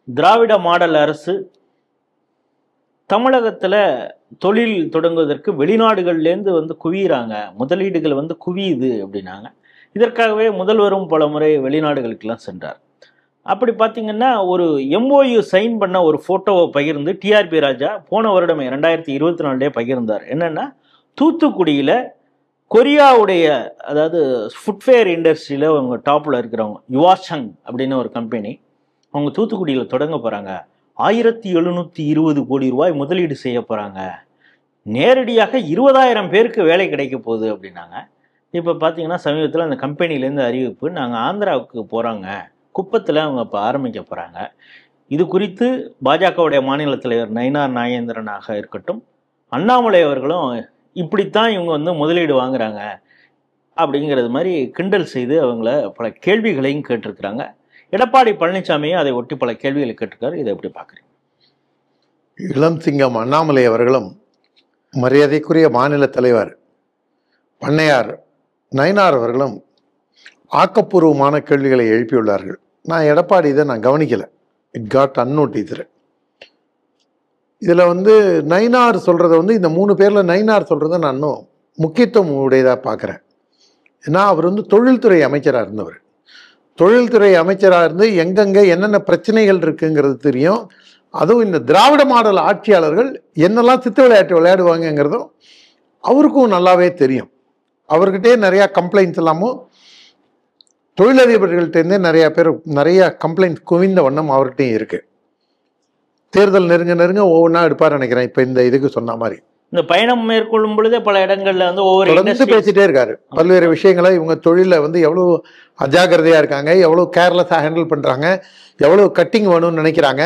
திராவிட model அரசு தமிழகத்தில் தொழில் தொடங்குவதற்கு வெளிநாடுகள்லேருந்து வந்து குவிகிறாங்க, முதலீடுகள் வந்து குவியுது அப்படின்னாங்க. இதற்காகவே முதல்வரும் பல முறை வெளிநாடுகளுக்கெல்லாம் சென்றார். அப்படி பார்த்தீங்கன்னா ஒரு எம்ஓயு சைன் பண்ண ஒரு ஃபோட்டோவை பகிர்ந்து டிஆர்பி ராஜா போன வருடம் 2024 பகிர்ந்தார். என்னென்னா தூத்துக்குடியில் கொரியாவுடைய அதாவது ஃபுட்வேர் இண்டஸ்ட்ரியில் அவங்க டாப்பில் இருக்கிறவங்க யுவாசங் அப்படின்னு ஒரு கம்பெனி அவங்க தூத்துக்குடியில் தொடங்க போகிறாங்க. 1720 கோடி ரூபாய் முதலீடு செய்ய போகிறாங்க. நேரடியாக 20,000 பேருக்கு வேலை கிடைக்க போகுது அப்படின்னாங்க. இப்போ பார்த்தீங்கன்னா சமீபத்தில் அந்த கம்பெனிலேருந்து அறிவிப்பு, நாங்கள் ஆந்திராவுக்கு போகிறாங்க, குப்பத்தில் அவங்க இப்போ ஆரம்பிக்க போகிறாங்க. இது குறித்து பாஜகவுடைய மாநில தலைவர் நயினார் நாகேந்திரனாக இருக்கட்டும், அண்ணாமலை அவர்களும் இப்படித்தான் இவங்க வந்து முதலீடு வாங்குறாங்க அப்படிங்கிறது மாதிரி கிண்டல் செய்து அவங்கள பல கேள்விகளையும் கேட்டிருக்கிறாங்க. எடப்பாடி பழனிசாமியும் அதை ஒட்டி பல கேள்விகளை கேட்டிருக்காரு. இதை எப்படி பார்க்குறீங்க? இளம் சிங்கம் அண்ணாமலை அவர்களும் மரியாதைக்குரிய மாநில தலைவர் பண்ணையார் நயினார் அவர்களும் ஆக்கப்பூர்வமான கேள்விகளை எழுப்பியுள்ளார்கள். நான் எடப்பாடி இதை நான் கவனிக்கலை, இட் காட் அன்னோட்டீஸ்டு. இதில் வந்து நயினார் சொல்கிறத வந்து இந்த 3 பேரில் நயினார் சொல்கிறத நான் இன்னும் முக்கியத்துவம் உடையதாக பார்க்குறேன். ஏன்னா அவர் வந்து தொழில்துறை அமைச்சராக இருந்தவர். தொழில்துறை அமைச்சராக இருந்து எங்கெங்கே என்னென்ன பிரச்சனைகள் இருக்குங்கிறது தெரியும். அதுவும் இந்த திராவிட மாடல் ஆட்சியாளர்கள் என்னெல்லாம் சித்து விளையாட்டு விளையாடுவாங்கங்கிறதும் அவருக்கும் நல்லாவே தெரியும். அவர்கிட்டே நிறையா கம்ப்ளைண்ட்ஸ் எல்லாமும் தொழிலதிபர்கள்ட்டேருந்தே நிறைய கம்ப்ளைண்ட்ஸ் குவிந்த வண்ணம் அவர்கிட்டையும் இருக்குது. தேர்தல் நெருங்க ஒவ்வொன்றா எடுப்பார் நினைக்கிறேன். இப்போ இந்த இதுக்கு சொன்ன மாதிரி இந்த பயணம் மேற்கொள்ளும் பொழுதே பல இடங்கள்ல வந்து ஒவ்வொரு பேசிட்டே இருக்காரு. பல்வேறு விஷயங்களை இவங்க தொழிலில் வந்து எவ்வளோ அஜாகிரதையாக இருக்காங்க, எவ்வளோ கேர்லெஸ்ஸாக ஹேண்டில் பண்ணுறாங்க, எவ்வளோ கட்டிங் வேணும்னு நினைக்கிறாங்க,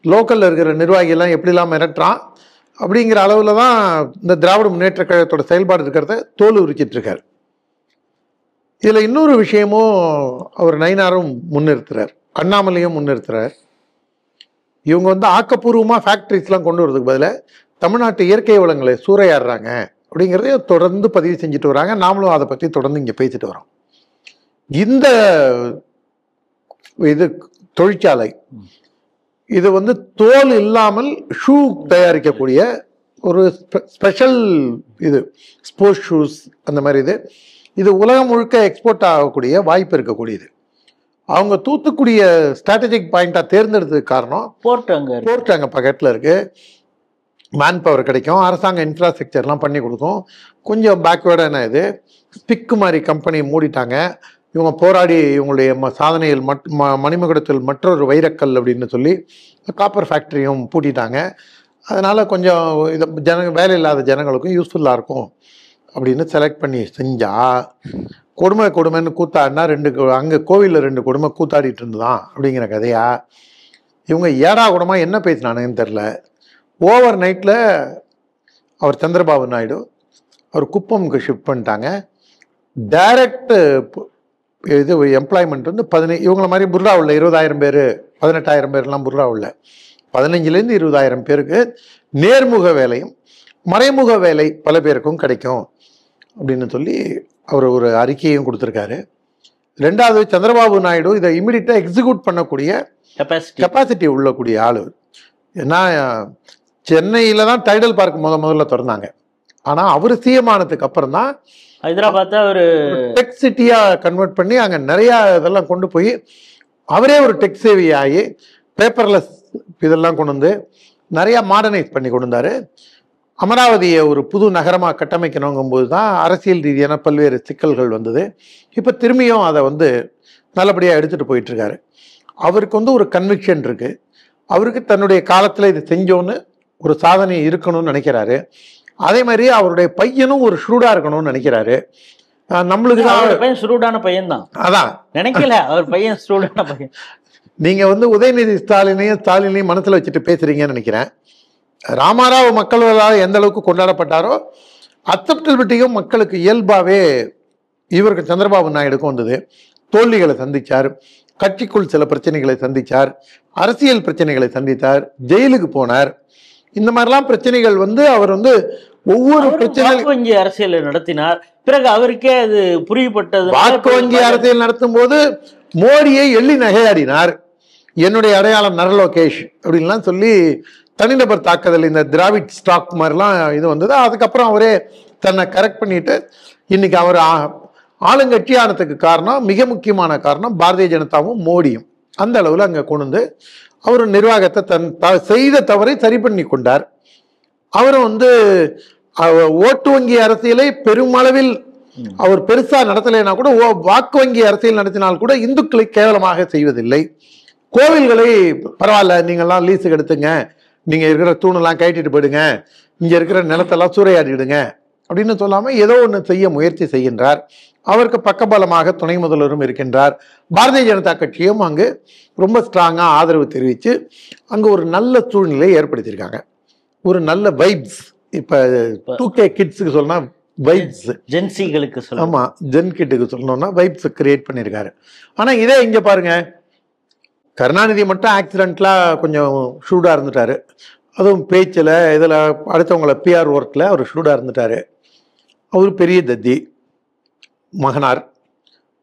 லோக்கலில் இருக்கிற நிர்வாகிகள்லாம் எப்படிலாம் மிரட்டுறான் அப்படிங்கிற அளவில் தான் இந்த திராவிட முன்னேற்ற கழகத்தோட செயல்பாடு இருக்கிறத தோல் உரிச்சிட்டு இருக்காரு. இதில் இன்னொரு விஷயமும் அவர் நயினாரும் முன்னிறுத்துறார், அண்ணாமலையும் முன்னிறுத்துறார். இவங்க வந்து ஆக்கப்பூர்வமாக ஃபேக்ட்ரிஸ்லாம் கொண்டு வரதுக்கு பதிலாக தமிழ்நாட்டு இயற்கை வளங்களை சூறையாடுறாங்க அப்படிங்கிறதையும் தொடர்ந்து பதிவு செஞ்சுட்டு வராங்க. நாமளும் அதை பற்றி தொடர்ந்து இங்கே பேசிட்டு வரோம். இந்த இது தொழிற்சாலை இது வந்து தோல் இல்லாமல் ஷூ தயாரிக்கக்கூடிய ஒரு ஸ்பெஷல் இது ஸ்போர்ட்ஸ் ஷூஸ் அந்த மாதிரி இது உலகம் முழுக்க எக்ஸ்போர்ட் ஆகக்கூடிய வாய்ப்பு இருக்கக்கூடியது. அவங்க தூத்துக்குடிய ஸ்ட்ராட்டஜிக் பாயிண்டாக தேர்ந்தெடுத்ததுக்கு காரணம் போர்ட் அங்கே பக்கத்தில் இருக்குது, மேன் பவர் கிடைக்கும், அரசாங்க இன்ஃப்ராஸ்ட்ரக்சர்லாம் பண்ணி கொடுக்கும். கொஞ்சம் பேக்வேர்டான இது ஸ்பிக்கு மாதிரி கம்பெனி மூடிட்டாங்க. இவங்க போராடி இவங்களுடைய சாதனையில் மணிமகுடத்தில் மற்றொரு வைரக்கல் அப்படின்னு சொல்லி காப்பர் ஃபேக்ட்ரியும் பூட்டிட்டாங்க. அதனால் கொஞ்சம் இது வேலை இல்லாத ஜனங்களுக்கும் யூஸ்ஃபுல்லாக இருக்கும் அப்படின்னு செலக்ட் பண்ணி செஞ்சால் கொடுமைன்னு கூத்தாடினா அங்கே கோவிலில் 2 கொடுமை கூத்தாடிட்டு இருந்துதான் அப்படிங்கிற கதையா. இவங்க ஏடா கூடமாக என்ன பேசினானுங்கன்னு தெரில. ஓவர் நைட்டில் அவர் சந்திரபாபு நாயுடு அவர் குப்பம்க்கு ஷிஃப்ட் பண்ணிட்டாங்க. டைரக்ட் இது எம்ப்ளாய்மெண்ட் வந்து இவங்கள மாதிரி புர்ரா உள்ள 20,000 பேர் 18,000 பேர்லாம் புர்ரா உள்ள 15,000 to 20,000 பேருக்கு நேர்முக வேலையும் மறைமுக வேலை பல பேருக்கும் கிடைக்கும் அப்படின்னு சொல்லி அவர் ஒரு அறிக்கையும் கொடுத்துருக்காரு. 2வது சந்திரபாபு நாயுடு இதை இமிடியட்டாக எக்ஸிக்யூட் பண்ணக்கூடிய கெப்பாசிட்டி உள்ளக்கூடிய ஆள். ஏன்னா சென்னையில் தான் டைடல் பார்க் முதல்ல திறந்தாங்க. ஆனால் அவர் சிஎம் ஆனதுக்கு அப்புறம் தான் ஹைதராபாத்தை ஒரு டெக் சிட்டியாக கன்வெர்ட் பண்ணி அங்கே நிறையா இதெல்லாம் கொண்டு போய் அவரே ஒரு டெக் சேவி ஆகி பேப்பர்லெஸ் இதெல்லாம் கொண்டு வந்து நிறையா மாடர்னைஸ் பண்ணி கொண்டு வந்தார். அமராவதியை ஒரு புது நகரமாக கட்டமைக்கணுங்கும்போது தான் அரசியல் ரீதியான பல்வேறு சிக்கல்கள் வந்தது. இப்போ திரும்பியும் அதை வந்து நல்லபடியாக எடுத்துகிட்டு போயிட்டுருக்காரு. அவருக்கு வந்து ஒரு கன்விக்ஷன் இருக்குது. அவருக்கு தன்னுடைய காலத்தில் இது செஞ்சோன்னு ஒரு சாதனை இருக்கணும்னு நினைக்கிறாரு. அதே மாதிரி அவருடைய பையனும் ஒரு ஷூடாக இருக்கணும்னு நினைக்கிறாரு. நம்மளுக்கு பையன் ஷூடான பையன் தான், அதான் நினைக்கல அவர் பையன் ஷூடான பையன். நீங்கள் வந்து உதயநிதி ஸ்டாலினையும் மனசில் வச்சுட்டு பேசுகிறீங்கன்னு நினைக்கிறேன். ராமாராவ் மக்களால் எந்த அளவுக்கு கொண்டாடப்பட்டாரோ அக்செப்டபிலிட்டியும் மக்களுக்கு இயல்பாகவே இவருக்கு சந்திரபாபு நாயுடுக்கும் வந்தது. தோல்விகளை சந்தித்தார், கட்சிக்குள் சில பிரச்சனைகளை சந்தித்தார், அரசியல் பிரச்சனைகளை சந்தித்தார், ஜெயிலுக்கு போனார். இந்த மாதிரிலாம் பிரச்சனைகள் வந்து அவர் வந்து ஒவ்வொரு பிரச்சனை வங்கி அரசியல் நடத்தினார். பிறகு அவருக்கே அது புரியப்பட்டது. வாக்கு வங்கி அரசியல் நடத்தும் போது மோடியை எள்ளி நகையாடினார். என்னுடைய அடையாளம் நரலோகேஷ் அப்படின்லாம் சொல்லி தனிநபர் தாக்குதல் இந்த திராவிட் ஸ்டாக் மாதிரிலாம் இது வந்தது. அதுக்கப்புறம் அவரே தன்னை கரெக்ட் பண்ணிட்டு இன்னைக்கு அவர் ஆளுங்கட்சி ஆனதுக்கு காரணம், மிக முக்கியமான காரணம் பாரதிய ஜனதாவும் மோடியும். அந்த அளவில் அங்கே கொண்டு வந்து அவர் நிர்வாகத்தை செய்த தவறை சரி பண்ணி கொண்டார். அவரும் வந்து ஓட்டு வங்கி அரசியலை பெருமளவில் அவர் பெருசா நடத்தலைன்னா கூட வாக்கு வங்கி அரசியல் நடத்தினால் கூட இந்துக்களை கேவலமாக செய்வதில்லை. கோவில்களை பரவாயில்ல, நீங்கள்லாம் லீஸுக்கு எடுத்துங்க, நீங்க இருக்கிற தூணெல்லாம் கட்டிட்டு போயிடுங்க, இங்க இருக்கிற நிலத்தெல்லாம் சூறையாடிடுங்க அப்படின்னு சொல்லாம ஏதோ ஒன்று செய்ய முயற்சி செய்கின்றார். அவருக்கு பக்கபலமாக துணை முதல்வரும் இருக்கின்றார். பாரதிய ஜனதா கட்சியும் அங்கு ரொம்ப ஸ்ட்ராங்கா ஆதரவு தெரிவித்து அங்கு ஒரு நல்ல சூழ்நிலை ஏற்படுத்தியிருக்காங்க. ஒரு நல்ல வைப்ஸ். இப்ப 2K கிட்ஸுக்கு சொன்னா வைப்ஸ், ஜென்சிகளுக்கு சொல்ல, ஆமா ஜென் கிட்டுக்கு சொல்லணும்னா வைப்ஸ் கிரியேட் பண்ணியிருக்காரு. ஆனா இதே இங்க பாருங்க, கருணாநிதி மட்டும் ஆக்சிடென்ட்ல கொஞ்சம் ஷூடா இருந்துட்டாரு. அதுவும் பேச்சில் இதில் அடுத்தவங்களை பிஆர் ஒர்க்கில் அவர் ஷூடா இருந்துட்டாரு. அவர் பெரிய தத்தி மகனார்.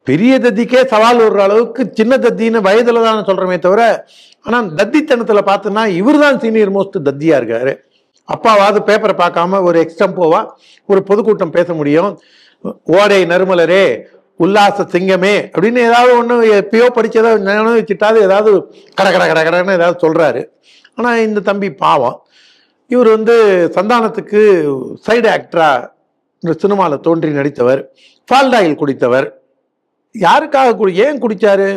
பெரிய தத்திக்கே சவால் விடுற அளவுக்கு சின்ன தத்தின்னு வயதில் தான் சொல்கிறோமே தவிர, ஆனால் தத்தித்தனத்தில் பார்த்தோன்னா இவர் தான் சீனியர் மோஸ்ட் தத்தியாக இருக்காரு. அப்பாவாவது பேப்பரை பார்க்காம ஒரு எக்ஸ்டம்போவா ஒரு பொதுக்கூட்டம் பேச முடியும். ஓடை நறுமலரே, உல்லாச சிங்கமே அப்படின்னு ஏதாவது ஒன்று எப்பயோ படிச்சதை நினைவு வச்சுட்டாது ஏதாவது கடன்னு ஏதாவது சொல்கிறாரு. ஆனால் இந்த தம்பி பாவம், இவர் வந்து சந்தானத்துக்கு சைடு ஆக்டரா இந்த சினிமாவில் தோன்றி நடித்தவர், ஃபால்டாயில் குடித்தவர். யாருக்காக ஏன் குடித்தாரு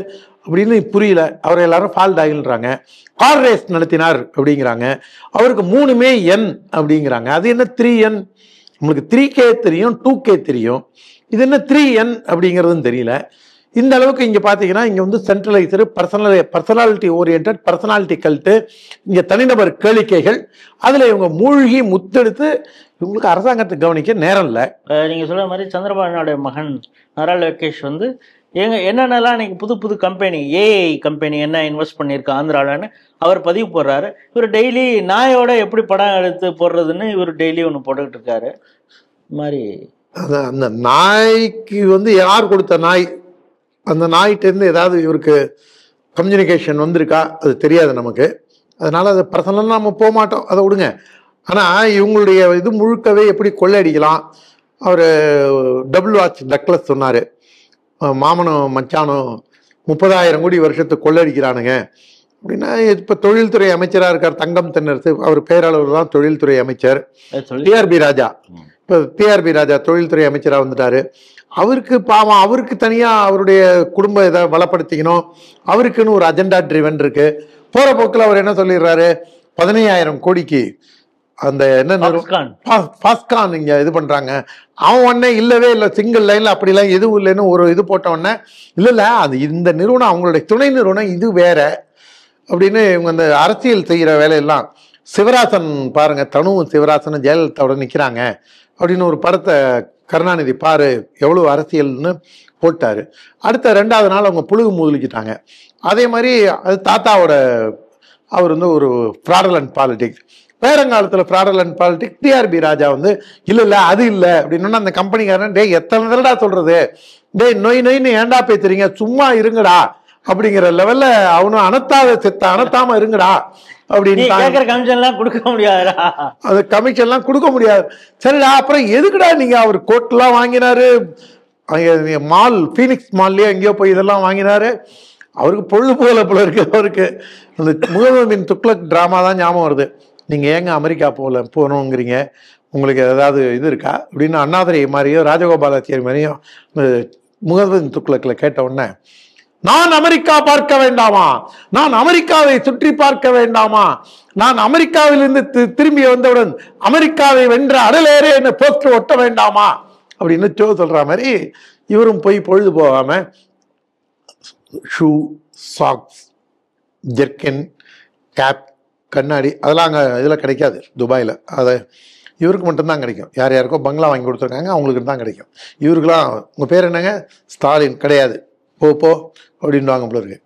அப்படின்னு புரியல. அவரை எல்லாரும் ஃபால்டாயில்ன்றாங்க. கார் ரேஸ் நடத்தினார் அப்படிங்கிறாங்க. அவருக்கு 3மே என் அப்படிங்கிறாங்க. அது என்ன 3N? நம்மளுக்கு 3K தெரியும், 2K தெரியும், இது என்ன 3N அப்படிங்கிறதுன்னு தெரியல. இந்த அளவுக்கு இங்கே பார்த்தீங்கன்னா இங்கே வந்து சென்ட்ரலைசரு, பர்சனாலிட்டி ஓரியன்ட், பர்சனாலிட்டி கல்ட்டு, இங்கே தனிநபர் கேளிக்கைகள், அதில் இவங்க மூழ்கி முத்தெடுத்து இவங்களுக்கு அரசாங்கத்தை கவனிக்க நேரம் இல்லை. நீங்கள் சொல்கிற மாதிரி சந்திரபாபுடைய மகன் நாரா லோகேஷ் வந்து என்னென்னலாம் இன்னைக்கு புது புது கம்பெனி, ஏஐ கம்பெனி என்ன இன்வெஸ்ட் பண்ணியிருக்கா ஆந்திராவில்னு அவர் பதிவு போடுறாரு. இவர் டெய்லி நாயோட எப்படி படம் எடுத்து போடுறதுன்னு இவர் டெய்லி ஒன்று போட்டுக்கிட்டு இருக்காரு. இது மாதிரி அந்த நாய்க்கு வந்து யார் கொடுத்த நாய், அந்த நாய்கிட்டேருந்து ஏதாவது இவருக்கு கம்யூனிகேஷன் வந்திருக்கா அது தெரியாது நமக்கு. அதனால அது பர்சனலாக நம்ம போக மாட்டோம், அதை விடுங்க. ஆனால் இவங்களுடைய இது முழுக்கவே எப்படி கொள்ளையடிக்கலாம். அவர் WH டக்ளஸ் சொன்னார், மாமனும் மச்சானும் 30,000 கோடி வருஷத்துக்கு கொள்ளையடிக்கிறானுங்க அப்படின்னா. இப்போ தொழில்துறை அமைச்சராக இருக்கார் தங்கம் தென்னரசு, அவர் பேரளவில் தான் தொழில்துறை அமைச்சர். டிஆர்பி ராஜா, இப்போ டிஆர்பி ராஜா தொழில்துறை அமைச்சராக வந்துட்டாரு. அவருக்கு பாவம், அவருக்கு தனியாக அவருடைய குடும்ப இதை வளப்படுத்திக்கணும், அவருக்குன்னு ஒரு அஜெண்டா ட்ரிவன் இருக்கு. போகிற போக்கில் அவர் என்ன சொல்லிடுறாரு, 15,000 கோடிக்கு அந்த என்ன பாஸ்கான் இங்கே இது பண்ணுறாங்க. அவன் உடனே இல்லவே இல்லை, சிங்கிள் லைனில் அப்படிலாம் எதுவும் இல்லைன்னு ஒரு இது போட்ட உடனே இல்லை அது இந்த நிறுவனம் அவங்களுடைய துணை நிறுவனம் இது வேற அப்படின்னு இவங்க அந்த அரசியல் செய்கிற வேலையெல்லாம். சிவராசன் பாருங்க, தனுவும் சிவராசனும் ஜெயலலிதாவோட நிற்கிறாங்க அப்படின்னு ஒரு படத்தை கருணாநிதி பாரு எவ்வளோ அரசியல்னு போட்டாரு. அடுத்த 2வது நாள் அவங்க புழுகு முதலிக்கிட்டாங்க. அதே மாதிரி அது தாத்தாவோட அவர் வந்து ஒரு ஃப்ராடலண்ட் பாலிடிக்ஸ், பேரங்காலத்தில் ஃப்ராடலண்ட் பாலிடிக்ஸ். டிஆர்பி ராஜா வந்து இல்லை அது இல்லை அப்படின்னா அந்த கம்பெனிக்காரன் டே எத்தனை தடடா சொல்றது, டே நொய்னு ஏண்டா பேசுறீங்க, சும்மா இருங்கடா அப்படிங்கிற லெவல்ல அவனும் அனத்தாம இருங்கடா அப்படின்னு கமிஷன்லாம் கொடுக்க முடியாதுடா, அது கமிஷன்லாம் கொடுக்க முடியாது. சரிடா அப்புறம் எதுக்குடா நீங்க அவர் கோட்லாம் வாங்கினாரு, மால் ஃபீனிக்ஸ் மால்லையோ எங்கேயோ போய் இதெல்லாம் வாங்கினாரு. அவருக்கு பொழுது போல இருக்கு. அவருக்கு அந்த முகமது பின் துக்ளக் டிராமா தான் ஞாபகம் வருது. நீங்க ஏங்க அமெரிக்கா போகணுங்கிறீங்க, உங்களுக்கு ஏதாவது இது இருக்கா அப்படின்னு அண்ணாதுரை மாதிரியோ ராஜகோபாலாச்சாரி மாதிரியும் முகமது பின் துக்ளக்ல கேட்ட உடனே, நான் அமெரிக்கா பார்க்க வேண்டாமா, நான் அமெரிக்காவை சுற்றி பார்க்க வேண்டாமா, நான் அமெரிக்காவிலிருந்து திரும்பி வந்தவுடன் அமெரிக்காவை வென்ற அடலேரே என்ன போஸ்டர் ஒட்ட வேண்டாமா அப்படின்னு சொல்ற மாதிரி இவரும் போய் பொழுது போகாம ஷூ, சாக்ஸ், ஜெர்கின், கேப், கண்ணாடி அதெல்லாம் அங்கே இதில் கிடைக்காது துபாயில். அதை இவருக்கு மட்டும்தான் கிடைக்கும். யாருக்கோ பங்களா வாங்கி கொடுத்துருக்காங்க, அவங்களுக்கு தான் கிடைக்கும். இவருக்கெல்லாம் உங்கள் பேர் என்னங்க, ஸ்டாலின் கிடையாது, போ அப்படின்வாங்க போல இருக்கு.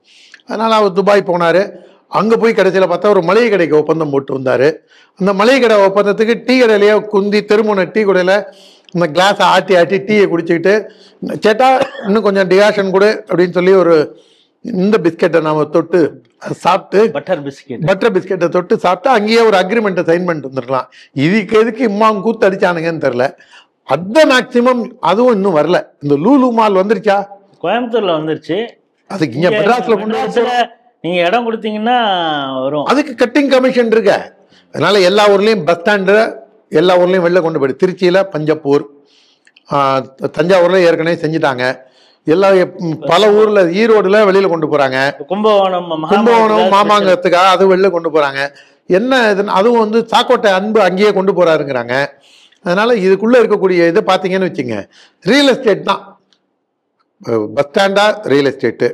அதனால் அவர் துபாய் போனார். அங்கே போய் கடைசியில் பார்த்தா ஒரு மளிகை கடைக்கு ஒப்பந்தம் போட்டு வந்தார். அந்த மளிகை கடை ஒப்பந்தத்துக்கு டீ கடையிலேயே குந்தி தெருமுனை டீ கடையில் இந்த கிளாஸை ஆட்டி டீயை குடிச்சிக்கிட்டு, சேட்டா இன்னும் கொஞ்சம் டிகாஷன் கொடு அப்படின்னு சொல்லி ஒரு இந்த பிஸ்கெட்டை நாம் தொட்டு சாப்பிட்டு பட்டர் பிஸ்கெட் பட்டர் பிஸ்கெட்டை தொட்டு சாப்பிட்டு அங்கேயே ஒரு அக்ரிமெண்ட்டை சைன் பண்ணிட்டு வந்துருக்கலாம். இதுக்கு எதுக்கு இம்மாவும் கூத்து அடிச்சானுங்கன்னு தெரியல. அந்த மேக்சிமம் அதுவும் இன்னும் வரல. இந்த லூலு மால் வந்துருச்சா? கோயம்புத்தூர்ல வந்துருச்சு. அதுக்கு இங்க மெட்ராஸ்ல கொண்டு நீங்க இடம் கொடுத்தீங்கன்னா வரும். அதுக்கு கட்டிங் கமிஷன் இருக்க. அதனால எல்லா ஊர்லயும் பஸ் ஸ்டாண்டு எல்லா ஊர்லயும் வெளில கொண்டு போயிடு. திருச்சியில பஞ்சப்பூர், தஞ்சாவூர்ல ஏற்கனவே செஞ்சுட்டாங்க. எல்லா பல ஊர்ல ஈரோடுல வெளியில கொண்டு போறாங்க. கும்பகோணம் மாமாங்கத்துக்காக அது வெளில கொண்டு போறாங்க. என்ன இதுன்னு அதுவும் வந்து சாக்கோட்டை அன்பு அங்கேயே கொண்டு போறாருங்கிறாங்க. அதனால இதுக்குள்ள இருக்கக்கூடிய இதை பார்த்தீங்கன்னு வச்சுங்க, ரியல் எஸ்டேட் தான். பஸ் ஸ்டாண்டா ரியல் எஸ்டேட்டு,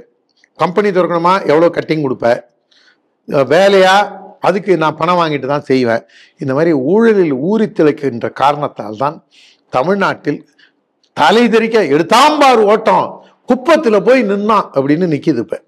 கம்பெனி திறக்கணுமா எவ்வளோ கட்டிங் கொடுப்பேன், வேலையா அதுக்கு நான் பணம் வாங்கிட்டு தான் செய்வேன். இந்த மாதிரி ஊழலில் ஊறி திளைக்கின்ற காரணத்தால் தான் தமிழ்நாட்டில் தலை தெறிக்க எடுத்தாம்பார் ஓட்டம் குப்பத்தில் போய் நின்னான் அப்படின்னு நிற்கிது இப்போ.